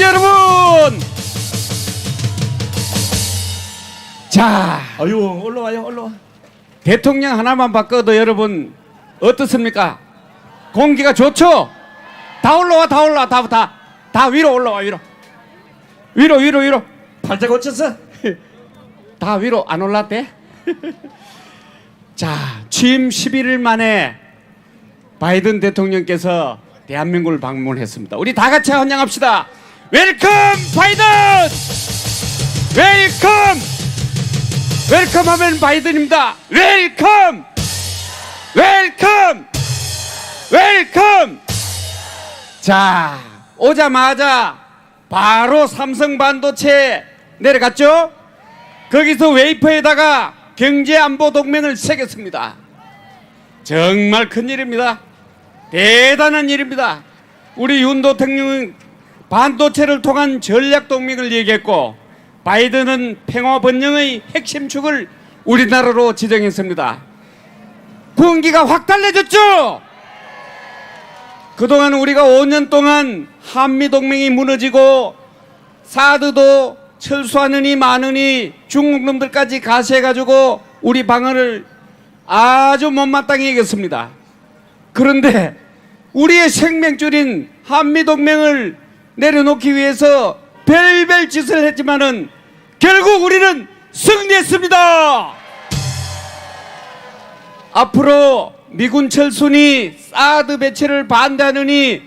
어떻습니까 여러분? 자, 아유, 올라와요, 올라와. 대통령 하나만 바꿔도 여러분 어떻습니까? 공기가 좋죠? 다 올라와, 다 올라와, 다 위로 올라와, 위로. 팔자 고쳤어? 다 위로 안 올랐대? 자, 취임 11일 만에 바이든 대통령께서 대한민국을 방문했습니다. 우리 다 같이 환영합시다. 웰컴 바이든! 웰컴 하면 바이든입니다. 웰컴! 자, 오자마자 바로 삼성 반도체 내려갔죠? 거기서 웨이퍼에다가 경제안보 동맹을 새겼습니다. 정말 큰일입니다. 대단한 일입니다. 우리 윤 대통령은 반도체를 통한 전략동맹을 얘기했고, 바이든은 평화번영의 핵심 축을 우리나라로 지정했습니다. 군기가 확 달라졌죠? 그동안 우리가 5년 동안 한미동맹이 무너지고 사드도 철수하느니 마느니 중국 놈들까지 가세해가지고 우리 방어를 아주 못마땅히 이겼습니다. 그런데 우리의 생명줄인 한미동맹을 내려놓기 위해서 별별 짓을 했지만은 결국 우리는 승리했습니다. 앞으로 미군 철수니 사드 배치를 반대하느니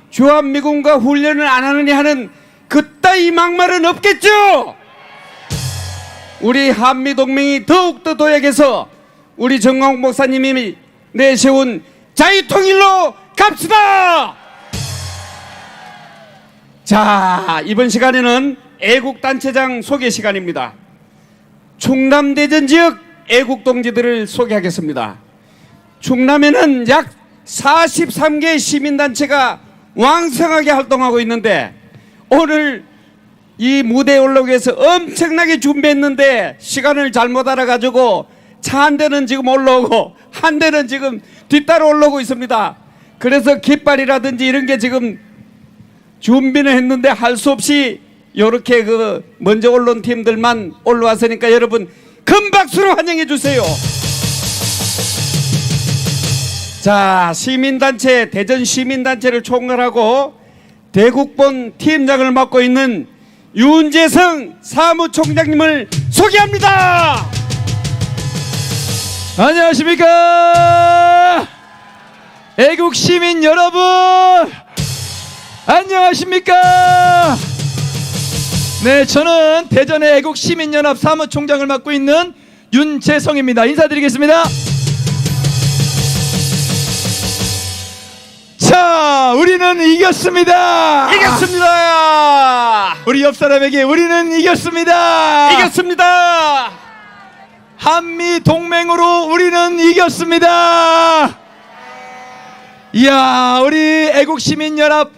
주한미군과 훈련을 안 하느니 하는 그따위 막말은 없겠죠. 우리 한미동맹이 더욱더 도약해서 우리 정광훈 목사님이 내세운 자유통일로 갑시다. 자, 이번 시간에는 애국단체장 소개 시간입니다. 충남대전 지역 애국동지들을 소개하겠습니다. 충남에는 약 43개 시민단체가 왕성하게 활동하고 있는데, 오늘 이 무대에 올라오기 위해서 엄청나게 준비했는데 시간을 잘못 알아가지고 차 한 대는 지금 올라오고 한 대는 지금 뒤따라 올라오고 있습니다. 그래서 깃발이라든지 이런 게 지금 준비는 했는데 할 수 없이 이렇게 먼저 올라온 팀들만 올라왔으니까 여러분 큰 박수로 환영해 주세요. 자, 시민단체, 대전 시민단체를 총괄하고 대국본 팀장을 맡고 있는 윤재성 사무총장님을 소개합니다. 안녕하십니까? 애국 시민 여러분, 안녕하십니까? 네, 저는 대전의 애국 시민연합 사무총장을 맡고 있는 윤재성입니다. 인사드리겠습니다. 자, 우리는 이겼습니다. 우리 옆 사람에게 우리는 이겼습니다. 한미 동맹으로 우리는 이겼습니다. 이야, 우리 애국시민연합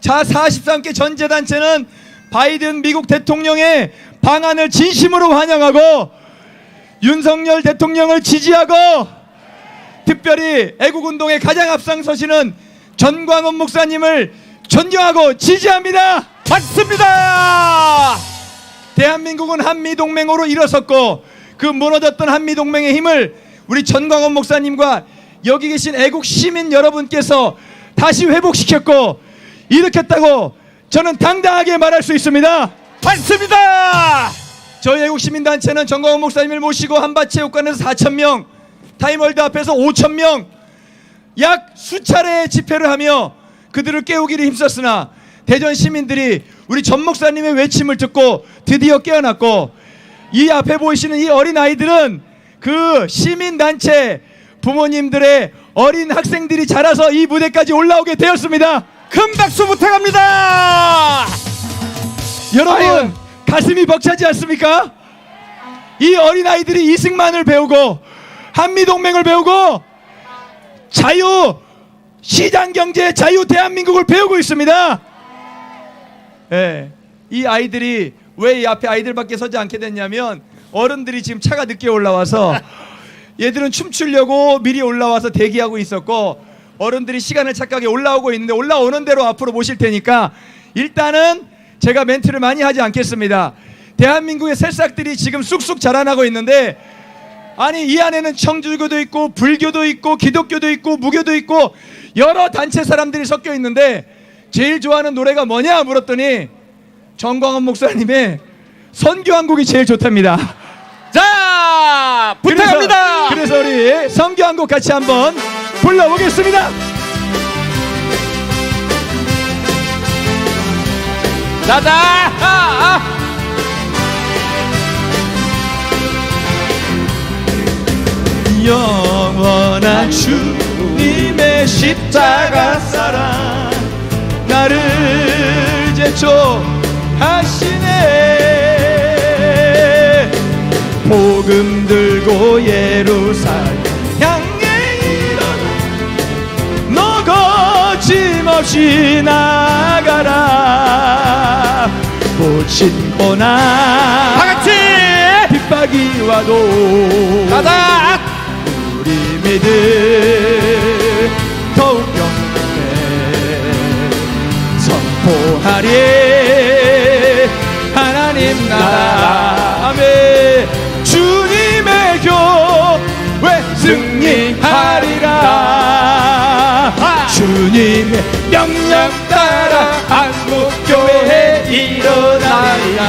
자 43개 전재단체는 바이든 미국 대통령의 방안을 진심으로 환영하고 윤석열 대통령을 지지하고, 특별히 애국운동에 가장 앞장서시는 전광훈 목사님을 존경하고 지지합니다. 맞습니다. 대한민국은 한미동맹으로 일어섰고, 그 무너졌던 한미동맹의 힘을 우리 전광훈 목사님과 여기 계신 애국 시민 여러분께서 다시 회복시켰고 일으켰다고 저는 당당하게 말할 수 있습니다. 맞습니다. 저희 애국 시민단체는 전광훈 목사님을 모시고 한밭체육관에서 4,000명, 타임월드 앞에서 5,000명 약 수차례 집회를 하며 그들을 깨우기를 힘썼으나 대전 시민들이 우리 전 목사님의 외침을 듣고 드디어 깨어났고, 이 앞에 보이시는 이 어린 아이들은 그 시민단체 부모님들의 어린 학생들이 자라서 이 무대까지 올라오게 되었습니다. 큰 박수 부탁합니다. 여러분, 가슴이 벅차지 않습니까? 이 어린 아이들이 이승만을 배우고 한미동맹을 배우고 자유 시장경제 자유 대한민국을 배우고 있습니다. 예, 이 아이들이 왜 이 앞에 아이들밖에 서지 않게 됐냐면, 어른들이 지금 차가 늦게 올라와서 얘들은 춤추려고 미리 올라와서 대기하고 있었고, 어른들이 시간을 착각해 올라오고 있는데 올라오는 대로 앞으로 모실 테니까 일단은 제가 멘트를 많이 하지 않겠습니다. 대한민국의 새싹들이 지금 쑥쑥 자라나고 있는데, 아니 이 안에는 청주교도 있고 불교도 있고 기독교도 있고 무교도 있고 여러 단체 사람들이 섞여 있는데, 제일 좋아하는 노래가 뭐냐 물었더니 정광훈 목사님의 선교 한 곡이 제일 좋답니다. 자, 부탁합니다. 그래서 우리 선교 한 곡 같이 한번 불러보겠습니다. 자자. 영원한 주님의 십자가 사랑 나를 제초하시네. 복음 들고 예루살렘 향해 일어나 너 거침없이 나가라. 고친 고난 다같이 핍박이 와도 가자. 우리 믿음 더욱 경배 선포하리. 하나님 나라에 주님의 교회 승리하리라. 주님의 명령 따라 한국교회에 일어나리라.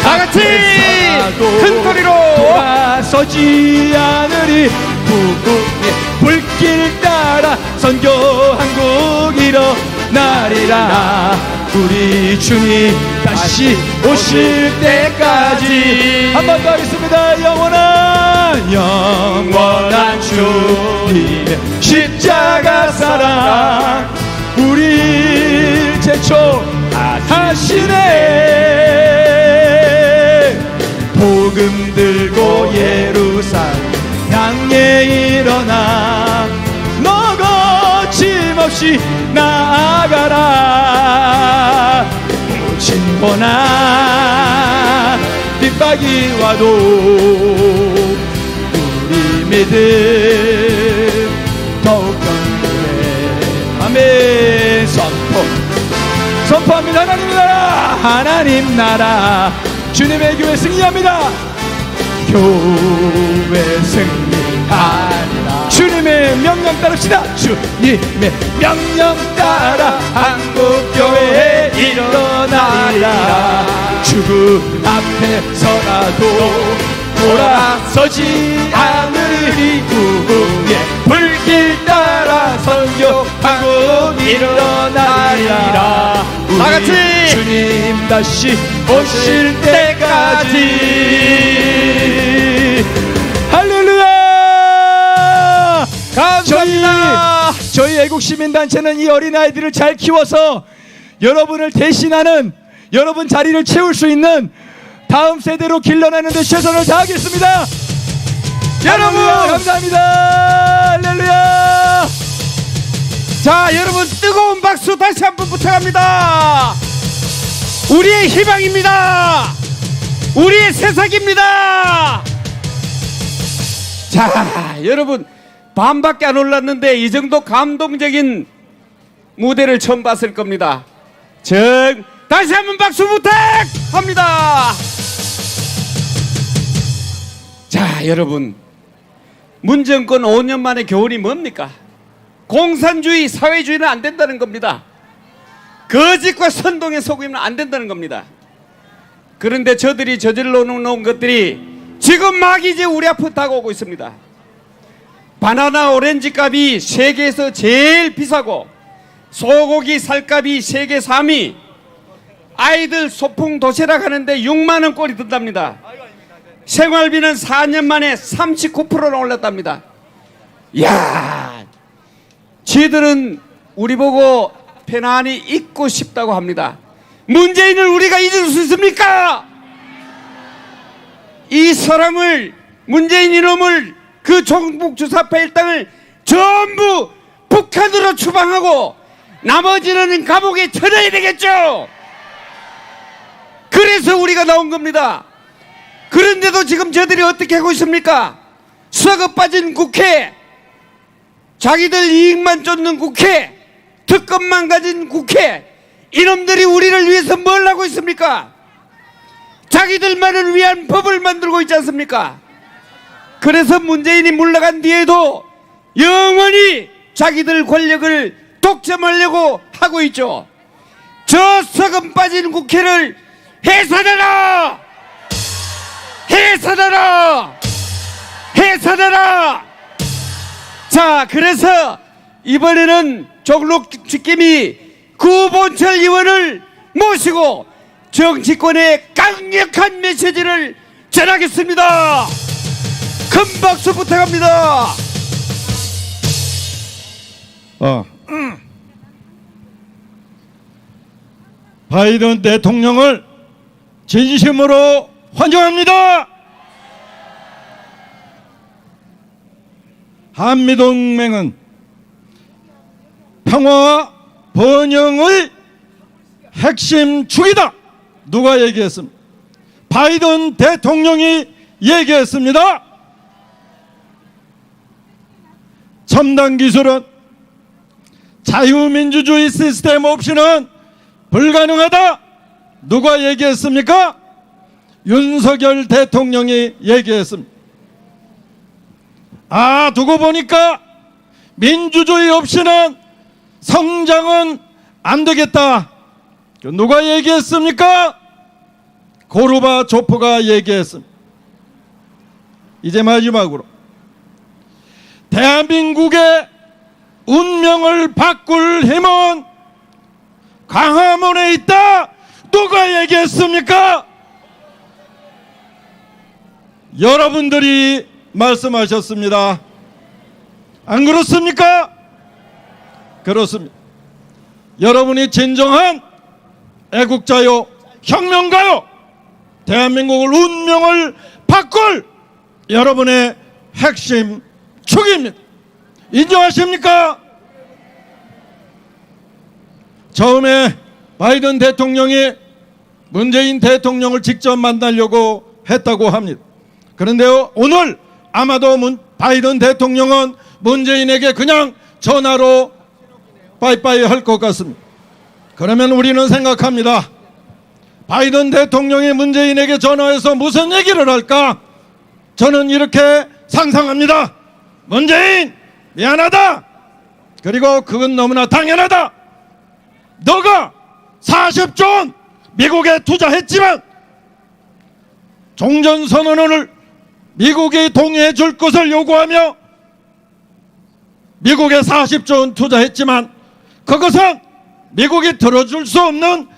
다같이 큰 소리로 돌아서지 않으리. 북극의 불길 따라 선교 한국 일어나리라. 우리 주님 다시 오실 때까지 한 번 더 하겠습니다. 영원한 주님의 십자가 사랑 우리 제초하시네. 복음 들고 예루살렘 향해 일어나 너 거침없이 나아가라. 모친 고난 핍박이 와도 우리 믿음 더욱 강력해. 아멘. 선포합니다. 하나님 나라, 하나님 나라, 주님의 교회 승리합니다. 교회 승리하리라. 주님의 명령 따릅시다. 주님의 명령 따라 한국교회에 일어나리라. 죽음 앞에 서라도 돌아서지 않으리. 구의 불길 따라 선교 한국 일어나리라. 다같이 주님 다시 오실 때까지. 할렐루야. 감사합니다. 저희 애국시민단체는 이 어린아이들을 잘 키워서 여러분을 대신하는, 여러분 자리를 채울 수 있는 다음 세대로 길러내는 데 최선을 다하겠습니다. 여러분 감사합니다. 할렐루야. 자, 여러분 뜨거운 박수 다시 한번 부탁합니다. 우리의 희망입니다. 우리의 새싹입니다. 자, 여러분 반밖에 안 올랐는데 이 정도 감동적인 무대를 처음 봤을 겁니다. 다시 한번 박수 부탁합니다. 자, 여러분 문정권 5년 만에 교훈이 뭡니까? 공산주의, 사회주의는 안 된다는 겁니다. 거짓과 선동에 속이면 안 된다는 겁니다. 그런데 저들이 저질러 놓은 것들이 지금 막 이제 우리 앞에 다가오고 있습니다. 바나나 오렌지 값이 세계에서 제일 비싸고 소고기 살값이 세계 3위, 아이들 소풍 도시락 하는데 6만 원 꼴이 든답니다. 생활비는 4년 만에 39%나 올랐답니다. 이야, 지들은 우리 보고 편안히 잊고 싶다고 합니다. 문재인을 우리가 잊을 수 있습니까? 이 사람을, 문재인 이놈을, 그 종북 주사파 일당을 전부 북한으로 추방하고 나머지는 감옥에 쳐넣어야 되겠죠. 그래서 우리가 나온 겁니다. 그런데도 지금 저들이 어떻게 하고 있습니까? 썩어 빠진 국회, 자기들 이익만 쫓는 국회, 특권만 가진 국회, 이놈들이 우리를 무엇을 하고 있습니까? 자기들만을 위한 법을 만들고 있지 않습니까? 그래서 문재인이 물러간 뒤에도 영원히 자기들 권력을 독점하려고 하고 있죠. 저 썩은 빠진 국회를 해산하라! 해산하라! 해산하라! 자, 그래서 이번에는 조국 집김이 구본철 의원을 모시고 정치권에 강력한 메시지를 전하겠습니다. 큰 박수 부탁합니다. 바이든 대통령을 진심으로 환영합니다. 한미동맹은 평화와 번영의 핵심 축이다. 누가 얘기했습니까? 바이든 대통령이 얘기했습니다. 첨단 기술은 자유민주주의 시스템 없이는 불가능하다. 누가 얘기했습니까? 윤석열 대통령이 얘기했습니다. 두고 보니까 민주주의 없이는 성장은 안 되겠다. 누가 얘기했습니까? 고르바초프가 얘기했습니다. 이제 마지막으로 대한민국의 운명을 바꿀 힘은 광화문에 있다. 누가 얘기했습니까? 여러분들이 말씀하셨습니다. 안 그렇습니까? 그렇습니다. 여러분이 진정한 애국자요, 혁명가요, 대한민국을 운명을 바꿀 여러분의 핵심 축입니다. 인정하십니까? 처음에 바이든 대통령이 문재인 대통령을 직접 만나려고 했다고 합니다. 그런데요, 오늘 아마도 바이든 대통령은 문재인에게 그냥 전화로 빠이빠이 할 것 같습니다. 그러면 우리는 생각합니다. 바이든 대통령이 문재인에게 전화해서 무슨 얘기를 할까? 저는 이렇게 상상합니다. 문재인, 미안하다. 그리고 그건 너무나 당연하다. 너가 40조 원 미국에 투자했지만 종전선언을 미국이 동의해 줄 것을 요구하며 미국에 40조 원 투자했지만 그것은 미국이 들어줄 수 없는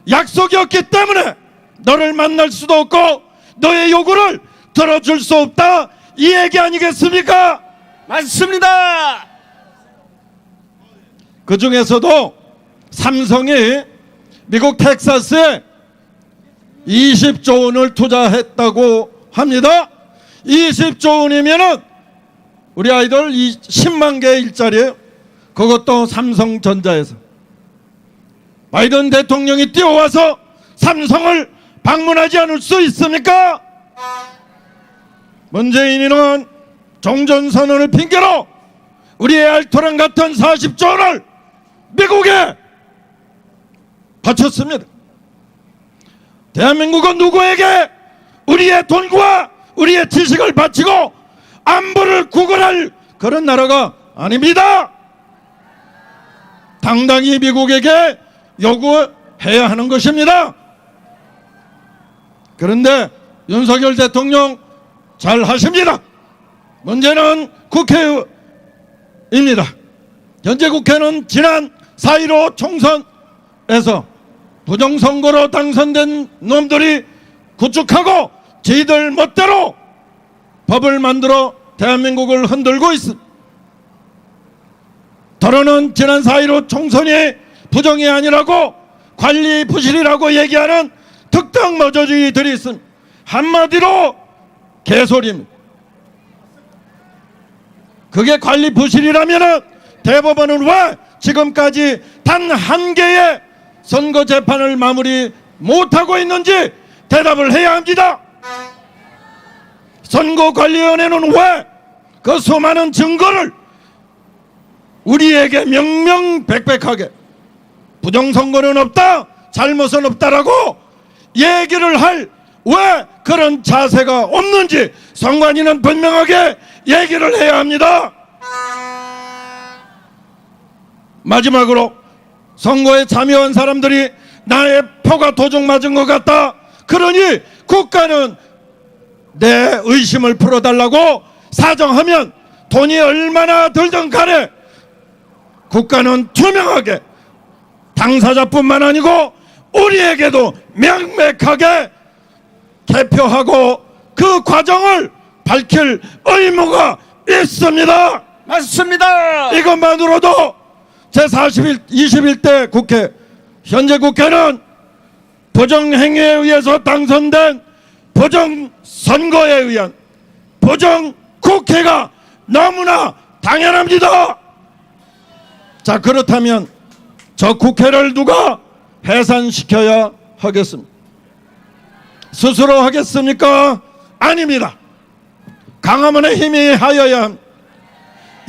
약속이었기 때문에 너를 만날 수도 없고 너의 요구를 들어줄 수 없다. 이 얘기 아니겠습니까? 맞습니다. 그 중에서도 삼성이 미국 텍사스에 20조 원을 투자했다고 합니다. 20조 원이면은 우리 아이들 10만 개의 일자리예요. 그것도 삼성전자에서. 바이든 대통령이 뛰어와서 삼성을 방문하지 않을 수 있습니까? 문재인이는 종전선언을 핑계로 우리의 알토란 같은 40조 원을 미국에 바쳤습니다. 대한민국은 누구에게 우리의 돈과 우리의 지식을 바치고 안보를 구걸할 그런 나라가 아닙니다. 당당히 미국에게 요구해야 하는 것입니다. 그런데 윤석열 대통령 잘 하십니다. 문제는 국회입니다. 현재 국회는 지난 4.15 총선에서 부정선거로 당선된 놈들이 구축하고 지들 멋대로 법을 만들어 대한민국을 흔들고 있습니다. 더러는 지난 4.15 총선이 부정이 아니라고 관리 부실이라고 얘기하는 특정 머저리들이 있습니다. 한마디로 개소리입니다. 그게 관리 부실이라면 대법원은 왜 지금까지 단 한 개의 선거 재판을 마무리 못하고 있는지 대답을 해야 합니다. 선거관리위원회는 왜 그 수많은 증거를 우리에게 명명백백하게 부정선거는 없다, 잘못은 없다라고 얘기를 할 왜 그런 자세가 없는지 선관위는 분명하게 얘기를 해야 합니다. 마지막으로 선거에 참여한 사람들이 나의 표가 도둑 맞은 것 같다. 그러니 국가는 내 의심을 풀어달라고 사정하면 돈이 얼마나 들든 간에 국가는 투명하게 당사자뿐만 아니고 우리에게도 명백하게 개표하고 그 과정을 밝힐 의무가 있습니다. 맞습니다. 이것만으로도 제21대 국회, 현재 국회는 부정행위에 의해서 당선된 부정선거에 의한 부정국회가 너무나 당연합니다. 자, 그렇다면 저 국회를 누가 해산시켜야 하겠습니까? 스스로 하겠습니까? 아닙니다. 강화문의 힘이 하여야 합니다.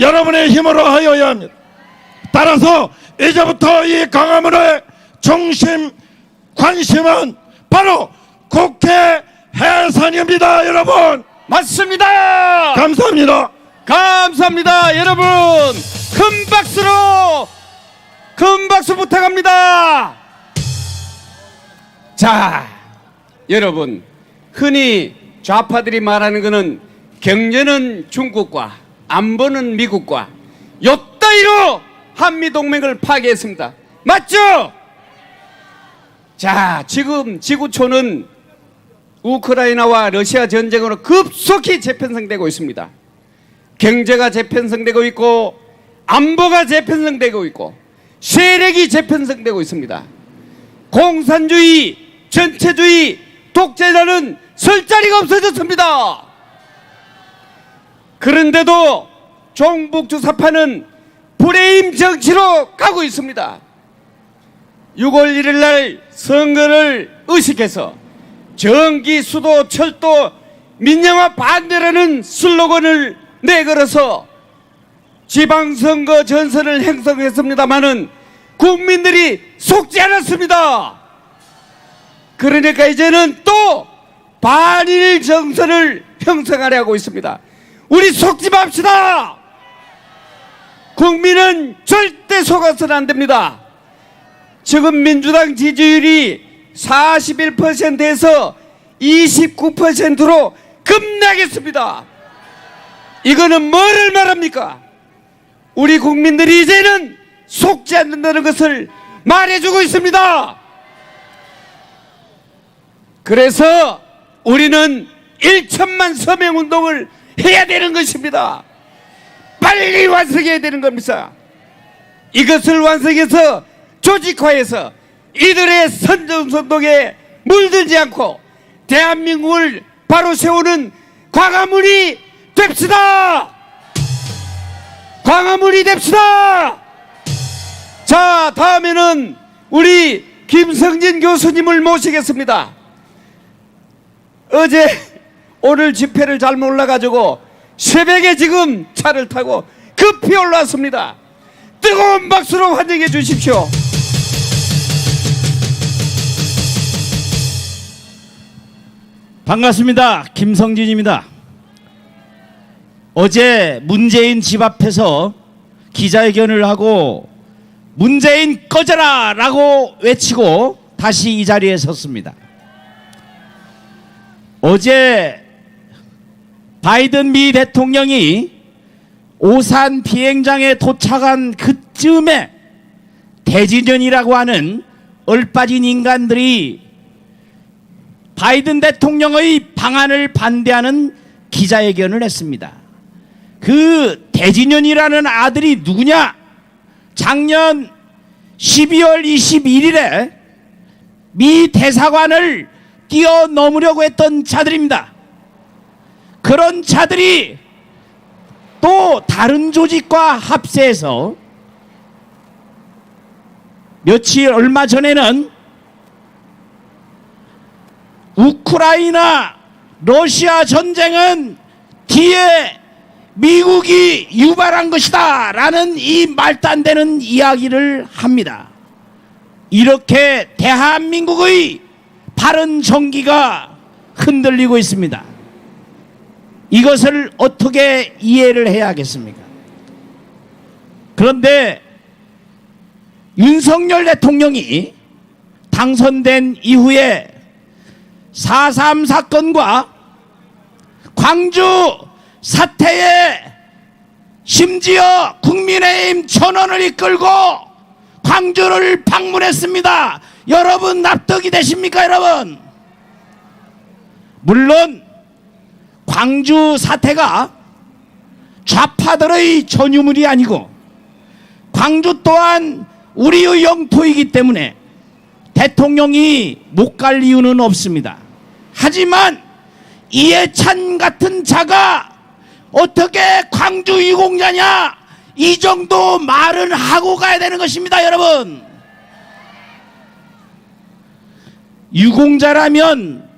여러분의 힘으로 하여야 합니다. 따라서 이제부터 이 강화문의 중심 관심은 바로 국회 해산입니다. 여러분, 맞습니다. 감사합니다. 감사합니다. 여러분, 큰 박수 부탁합니다. 자, 여러분, 흔히 좌파들이 말하는 것은 경제는 중국과 안보는 미국과 요따위로 한미동맹을 파괴했습니다. 맞죠? 자, 지금 지구촌은 우크라이나와 러시아 전쟁으로 급속히 재편성되고 있습니다. 경제가 재편성되고 있고 안보가 재편성되고 있고 세력이 재편성되고 있습니다. 공산주의, 전체주의, 독재자는 설 자리가 없어졌습니다. 그런데도 종북 주사파는 불의임 정치로 가고 있습니다. 6월 1일 날 선거를 의식해서 전기, 수도, 철도, 민영화 반대라는 슬로건을 내걸어서 지방선거 전선을 행성했습니다마는 국민들이 속지 않았습니다. 그러니까 이제는 또 반일 정선을 형성하려고 있습니다. 우리 속지 맙시다. 국민은 절대 속아서는 안 됩니다. 지금 민주당 지지율이 41%에서 29%로 급락했습니다. 이거는 뭐를 말합니까? 우리 국민들이 이제는 속지 않는다는 것을 말해주고 있습니다. 그래서 우리는 1천만 서명 운동을 해야 되는 것입니다. 빨리 완성해야 되는 겁니다. 이것을 완성해서 조직화해서 이들의 선전선동에 물들지 않고 대한민국을 바로 세우는 광화문이 됩시다. 광화문이 됩시다. 자, 다음에는 우리 김성진 교수님을 모시겠습니다. 어제 오늘 집회를 잘 몰라가지고 새벽에 지금 차를 타고 급히 올라왔습니다. 뜨거운 박수로 환영해 주십시오. 반갑습니다. 김성진입니다. 어제 문재인 집 앞에서 기자회견을 하고 문재인 꺼져라 라고 외치고 다시 이 자리에 섰습니다. 어제 바이든 미 대통령이 오산 비행장에 도착한 그쯤에 대진연이라고 하는 얼빠진 인간들이 바이든 대통령의 방안을 반대하는 기자회견을 했습니다. 그 대진연이라는 아들이 누구냐? 작년 12월 21일에 미 대사관을 뛰어넘으려고 했던 자들입니다. 그런 자들이 또 다른 조직과 합세해서 얼마 전에는 우크라이나 러시아 전쟁은 뒤에 미국이 유발한 것이다 라는 이 말도 안 되는 이야기를 합니다. 이렇게 대한민국의 바른 정기가 흔들리고 있습니다. 이것을 어떻게 이해를 해야 하겠습니까? 그런데 윤석열 대통령이 당선된 이후에 4.3 사건과 광주 사태에 심지어 국민의힘 전원을 이끌고 광주를 방문했습니다. 여러분 납득이 되십니까, 여러분? 물론 광주 사태가 좌파들의 전유물이 아니고 광주 또한 우리의 영토이기 때문에 대통령이 못 갈 이유는 없습니다. 하지만 이해찬 같은 자가 어떻게 광주 유공자냐, 이 정도 말은 하고 가야 되는 것입니다. 여러분, 유공자라면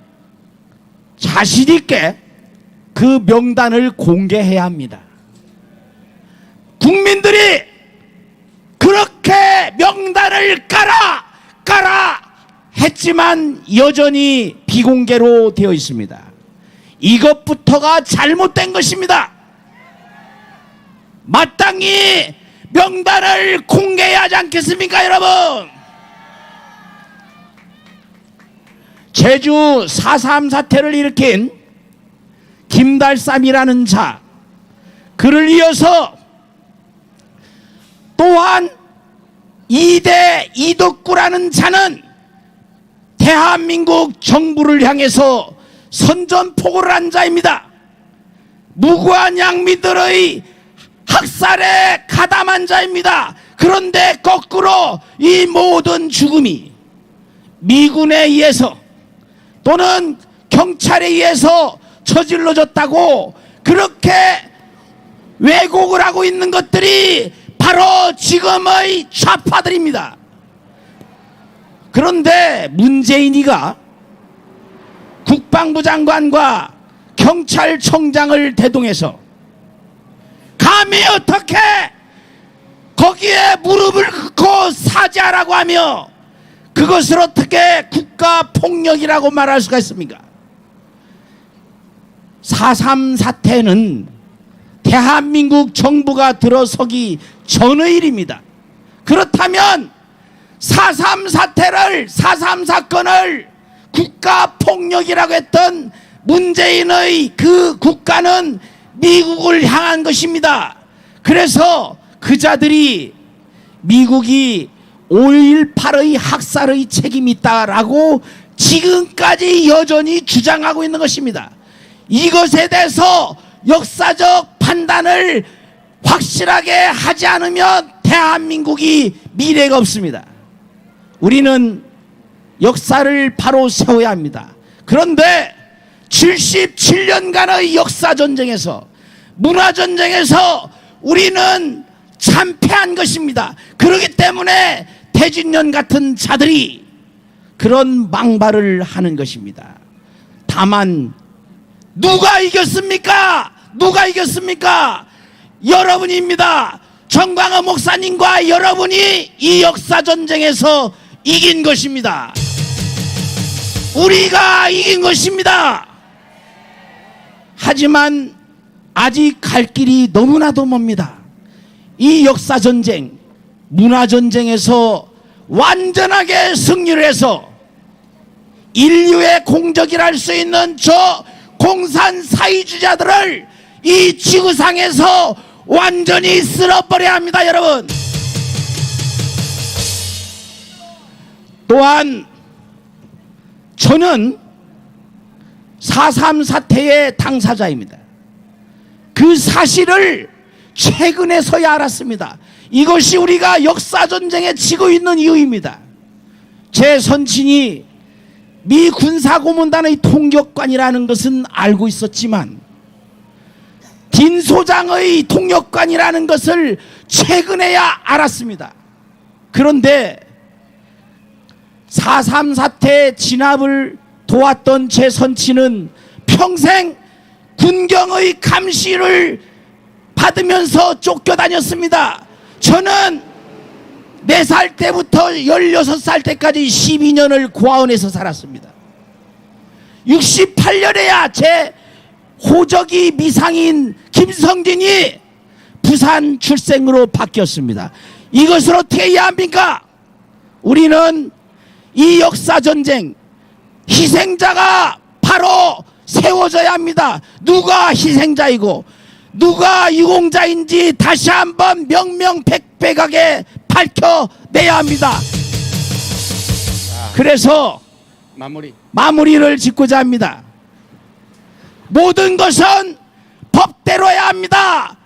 자신 있게 그 명단을 공개해야 합니다. 국민들이 그렇게 명단을 깔아 했지만 여전히 비공개로 되어 있습니다. 이것부터가 잘못된 것입니다. 마땅히 명단을 공개해야 하지 않겠습니까, 여러분? 제주 4.3 사태를 일으킨 김달삼이라는 자, 그를 이어서 또한 2대 이덕구라는 자는 대한민국 정부를 향해서 선전포고를 한 자입니다. 무고한 양민들의 학살에 가담한 자입니다. 그런데 거꾸로 이 모든 죽음이 미군에 의해서 또는 경찰에 의해서 저질러졌다고 그렇게 왜곡을 하고 있는 것들이 바로 지금의 좌파들입니다. 그런데 문재인이가 국방부 장관과 경찰청장을 대동해서 감히 어떻게 거기에 무릎을 꿇고 사죄하라고 하며 그것을 어떻게 국가폭력이라고 말할 수가 있습니까? 4.3 사태는 대한민국 정부가 들어서기 전의 일입니다. 그렇다면 4.3 사태를, 4.3 사건을 국가폭력이라고 했던 문재인의 그 국가는 미국을 향한 것입니다. 그래서 그 자들이 미국이 5.18의 학살의 책임이 있다라고 지금까지 여전히 주장하고 있는 것입니다. 이것에 대해서 역사적 판단을 확실하게 하지 않으면 대한민국이 미래가 없습니다. 우리는 역사를 바로 세워야 합니다. 그런데 77년간의 역사전쟁에서, 문화전쟁에서 우리는 참패한 것입니다. 그렇기 때문에 태진년 같은 자들이 그런 망발을 하는 것입니다. 다만 누가 이겼습니까? 누가 이겼습니까? 여러분입니다. 정광호 목사님과 여러분이 이 역사전쟁에서 이긴 것입니다. 우리가 이긴 것입니다. 하지만 아직 갈 길이 너무나도 멉니다. 이 역사전쟁, 문화전쟁에서 완전하게 승리를 해서 인류의 공적이라 할 수 있는 저 공산 사회주의자들을 이 지구상에서 완전히 쓸어버려야 합니다, 여러분. 또한 저는 4.3 사태의 당사자입니다. 그 사실을 최근에서야 알았습니다. 이것이 우리가 역사전쟁에 지고 있는 이유입니다. 제 선친이 미 군사고문단의 통역관이라는 것은 알고 있었지만 딘 소장의 통역관이라는 것을 최근에야 알았습니다. 그런데 4.3 사태 진압을 도왔던 제 선친은 평생 군경의 감시를 받으면서 쫓겨다녔습니다. 저는 4살 때부터 16살 때까지 12년을 고아원에서 살았습니다. 68년에야 제 호적이 미상인 김성진이 부산 출생으로 바뀌었습니다. 이것을 어떻게 이해합니까? 우리는 이 역사전쟁 희생자가 바로 세워져야 합니다. 누가 희생자이고 누가 유공자인지 다시 한번 명명백백하게 밝혀내야 합니다. 그래서 마무리를 짓고자 합니다. 모든 것은 법대로 해야 합니다.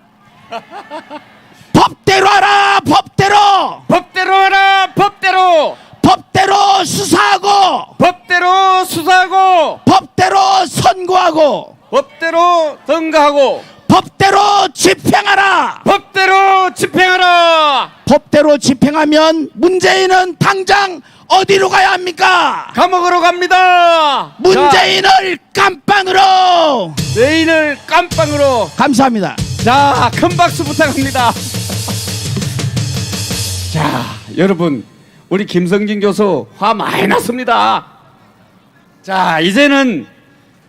법대로 하라. 법대로. 법대로 하라. 법대로. 법대로 수사하고 법대로 수사하고 법대로 선고하고 법대로 등가하고 법대로 집행하라. 법대로 집행하라. 법대로 집행하면 문재인은 당장 어디로 가야 합니까? 감옥으로 갑니다. 문재인을 깜빵으로. 내인을 깜빵으로. 감사합니다. 자, 큰 박수 부탁합니다. 자, 여러분, 우리 김성진 교수 화 많이 났습니다. 자, 이제는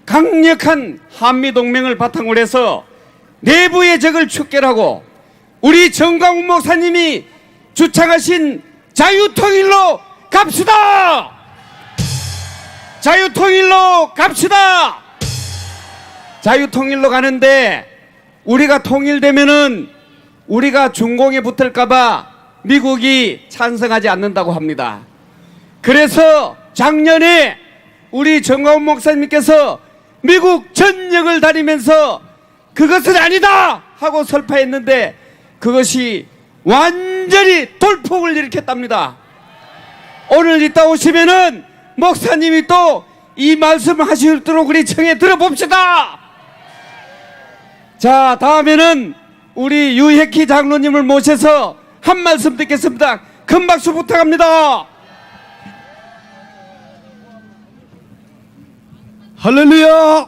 강력한 한미동맹을 바탕으로 해서 내부의 적을 척결하고 우리 정광훈 목사님이 주창하신 자유통일로 갑시다. 자유통일로 갑시다. 자유통일로 가는데 우리가 통일되면은 우리가 중공에 붙을까봐 미국이 찬성하지 않는다고 합니다. 그래서 작년에 우리 정광훈 목사님께서 미국 전역을 다니면서 그것은 아니다 하고 설파했는데 그것이 완전히 돌풍을 일으켰답니다. 오늘 이따 오시면은 목사님이 또 이 말씀을 하시도록 우리 청해 들어봅시다. 자, 다음에는 우리 유혜키 장로님을 모셔서 한 말씀 듣겠습니다. 큰 박수 부탁합니다. 할렐루야.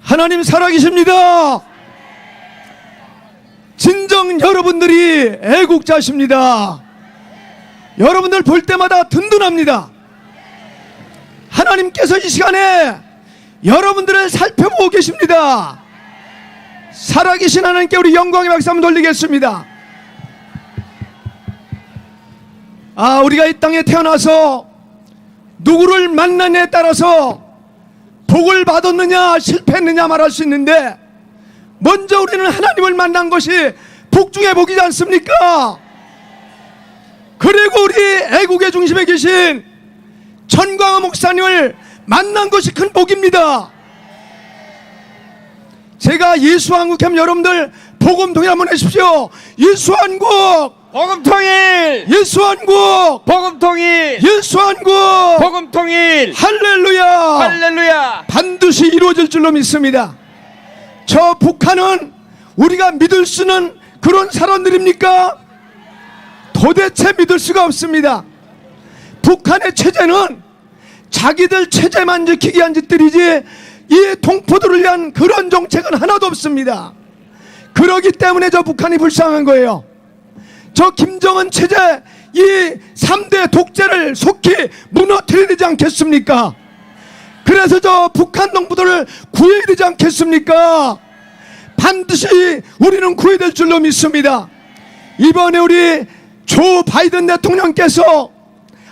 하나님 살아계십니다. 진정 여러분들이 애국자십니다. 여러분들 볼 때마다 든든합니다. 하나님께서 이 시간에 여러분들을 살펴보고 계십니다. 살아계신 하나님께 우리 영광의 박수 한번 돌리겠습니다. 우리가 이 땅에 태어나서 누구를 만나냐에 따라서 복을 받았느냐 실패했느냐 말할 수 있는데 먼저 우리는 하나님을 만난 것이 복 중의 복이지 않습니까? 그리고 우리 애국의 중심에 계신 전광훈 목사님을 만난 것이 큰 복입니다. 제가 예수한국하면 여러분들 복음통일 한번 하십시오. 예수한국 복음통일. 예수한국 복음통일. 예수한국 복음통일. 할렐루야. 할렐루야. 반드시 이루어질 줄로 믿습니다. 저 북한은 우리가 믿을 수는 그런 사람들입니까? 도대체 믿을 수가 없습니다. 북한의 체제는 자기들 체제만 지키기 위한 짓들이지 이 동포들을 위한 그런 정책은 하나도 없습니다. 그러기 때문에 저 북한이 불쌍한 거예요. 저 김정은 체제 이 3대 독재를 속히 무너뜨려야 되지 않겠습니까? 그래서 저 북한 동포들을 구해야 되지 않겠습니까? 반드시 우리는 구해야 될 줄로 믿습니다. 이번에 우리 조 바이든 대통령께서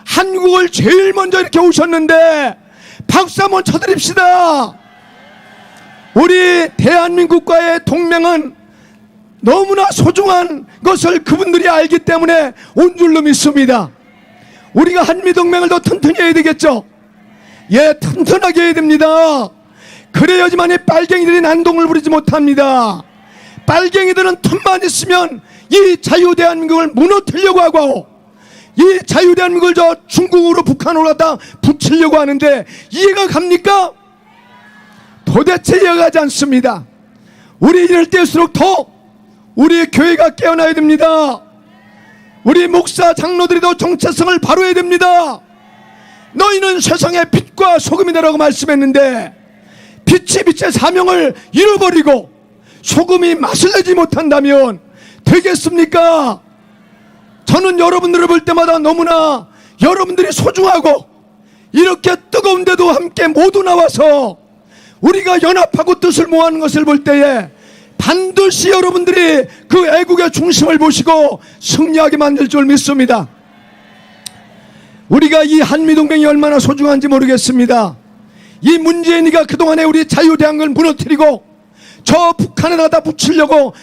한국을 제일 먼저 이렇게 오셨는데 박수 한번 쳐드립시다. 우리 대한민국과의 동맹은 너무나 소중한 것을 그분들이 알기 때문에 온 줄로 믿습니다. 우리가 한미동맹을 더 튼튼히 해야 되겠죠. 튼튼하게 해야 됩니다. 그래야지만 빨갱이들이 난동을 부리지 못합니다. 빨갱이들은 틈만 있으면 이 자유대한민국을 무너뜨리려고 하고 이 자유대한민국을 저 중국으로 북한으로 갖다 붙이려고 하는데 이해가 갑니까? 도대체 이해가 가지 않습니다. 우리 이럴 때일수록 더 우리 교회가 깨어나야 됩니다. 우리 목사 장로들이 더 정체성을 바로해야 됩니다. 너희는 세상의 빛과 소금이다라고 말씀했는데 빛이 빛의 사명을 잃어버리고 소금이 맛을 내지 못한다면 되겠습니까? 저는 여러분들을 볼 때마다 너무나 여러분들이 소중하고 이렇게 뜨거운데도 함께 모두 나와서 우리가 연합하고 뜻을 모아하는 것을 볼 때에 반드시 여러분들이 그 애국의 중심을 보시고 승리하게 만들 줄 믿습니다. 우리가 이 한미동맹이 얼마나 소중한지 모르겠습니다. 이 문재인이가 그동안에 우리 자유대한을 무너뜨리고 저 북한에다 붙이려고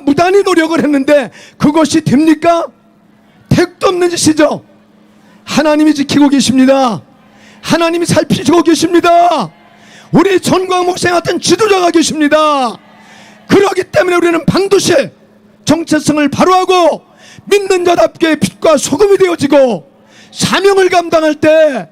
무단히 노력을 했는데 그것이 됩니까? 택도 없는 짓이죠. 하나님이 지키고 계십니다. 하나님이 살피시고 계십니다. 우리 전광 목사 같은 지도자가 계십니다. 그렇기 때문에 우리는 반드시 정체성을 바로하고 믿는 자답게 빛과 소금이 되어지고 사명을 감당할 때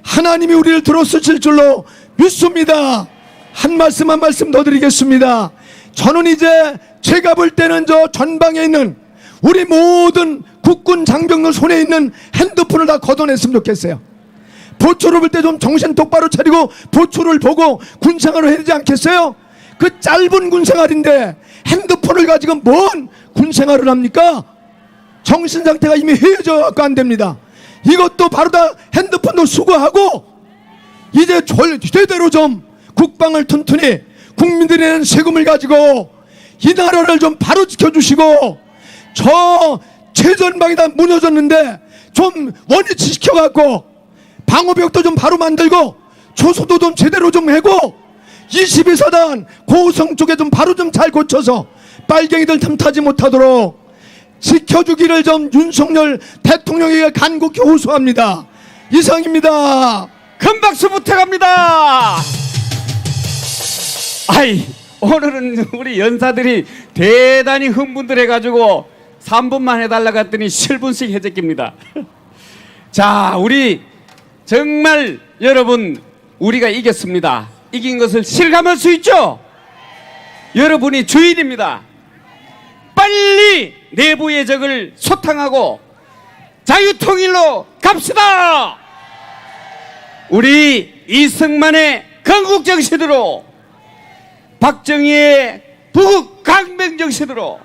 하나님이 우리를 들어쓰실 줄로 믿습니다. 한 말씀 한 말씀 더 드리겠습니다. 저는 이제 제가 볼 때는 저 전방에 있는 우리 모든 국군 장병들 손에 있는 핸드폰을 다 걷어냈으면 좋겠어요. 보초를 볼 때 좀 정신 똑바로 차리고 보초를 보고 군생활을 해야 되지 않겠어요? 그 짧은 군생활인데 핸드폰을 가지고 뭔 군생활을 합니까? 정신상태가 이미 헤어져 갖고 안 됩니다. 이것도 바로 다 핸드폰도 수거하고 이제 제대로 좀 국방을 튼튼히 국민들이 내는 세금을 가지고 이 나라를 좀 바로 지켜주시고 저 최전방이 다 무너졌는데 좀 원위치 시켜갖고 방어벽도 좀 바로 만들고 초소도 좀 제대로 좀 하고 22사단 고성 쪽에 좀 바로 좀 잘 고쳐서 빨갱이들 틈타지 못하도록 지켜주기를 좀 윤석열 대통령에게 간곡히 호소합니다. 이상입니다. 큰 박수 부탁합니다. 오늘은 우리 연사들이 대단히 흥분들 해가지고 3분만 해달라고 했더니 7분씩 해제깁니다. 자, 우리 정말 여러분 우리가 이겼습니다. 이긴 것을 실감할 수 있죠? 여러분이 주인입니다. 빨리 내부의 적을 소탕하고 자유통일로 갑시다. 우리 이승만의 건국정신으로 박정희의 부국강병정신으로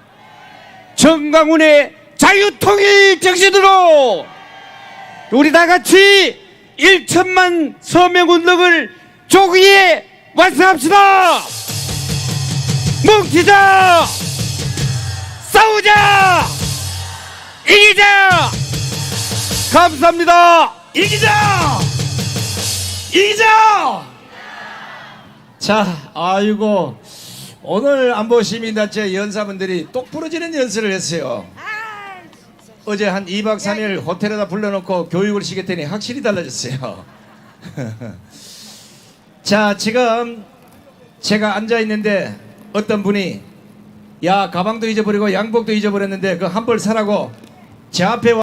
정광훈의 자유통일 정신으로 우리 다같이 1천만 서명운동을 조기에 완성합시다. 뭉치자, 싸우자, 이기자. 감사합니다. 이기자! 자, 아이고 오늘 안보시민단체 연사분들이 똑 부러지는 연설을 했어요. 어제 한 2박 3일 호텔에다 불러놓고 교육을 시켰더니 확실히 달라졌어요. 자, 지금 제가 앉아있는데 어떤 분이 야 가방도 잊어버리고 양복도 잊어버렸는데 그 한 벌 사라고 제 앞에 와